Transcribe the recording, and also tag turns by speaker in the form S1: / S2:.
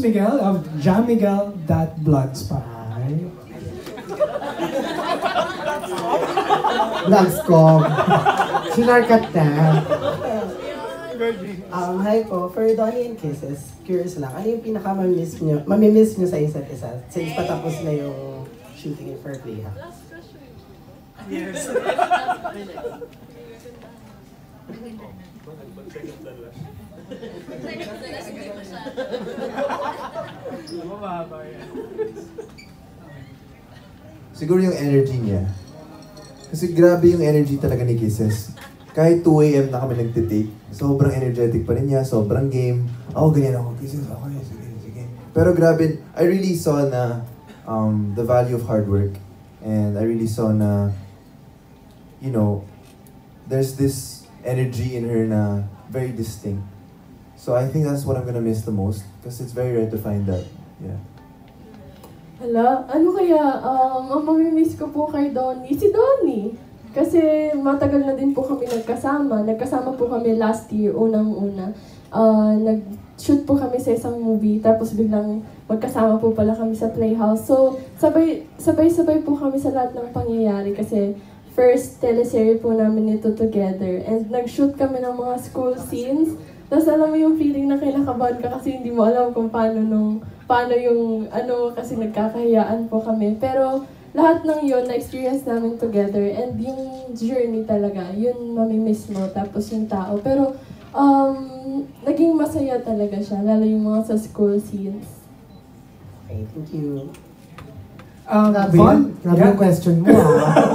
S1: Miguel of JamMiguel.blogspot.
S2: Vlogscom. Sinarkat na.
S3: Hi po, for Donnie and Kisses, curious lang, ano yung mamimiss nyo sa isa't isa since patapos na yung shooting for Playhouse?
S4: Last question. Yes.
S5: Siguro yung energy niya. Kasi grabe yung energy talaga ni Kisses. Kahit 2 AM na kami nagtitake, sobrang energetic pa rin niya, sobrang game. Ako ganyan ako, Kisses, okay, sige. Pero grabe, I really saw na the value of hard work. And I really saw na, you know, there's this energy in her na very distinct. So I think that's what I'm gonna miss the most because it's very rare to find that. Yeah.
S6: Hala, ano kaya, ang mamimiss ko po kay Donnie, si Donnie. Kasi matagal na din po kami nagkasama. Nagkasama po kami last year, unang-una. Nag-shoot po kami sa isang movie, tapos biglang magkasama po pala kami sa Playhouse. So, sabay-sabay po kami sa lahat ng pangyayari kasi first teleserye po namin ito together. And nag-shoot kami ng mga school scenes. Tapos alam mo yung feeling na kinakabahan ka kasi hindi mo alam kung paano yung kasi nagkakahiyaan po kami. Pero lahat ng yun na-experience namin together and yung journey talaga, yun mamimiss mo, tapos yung tao. Pero naging masaya talaga siya, lalo yung mga sa school scenes.
S3: Okay, thank you.
S2: Grabe yung question mo, ha?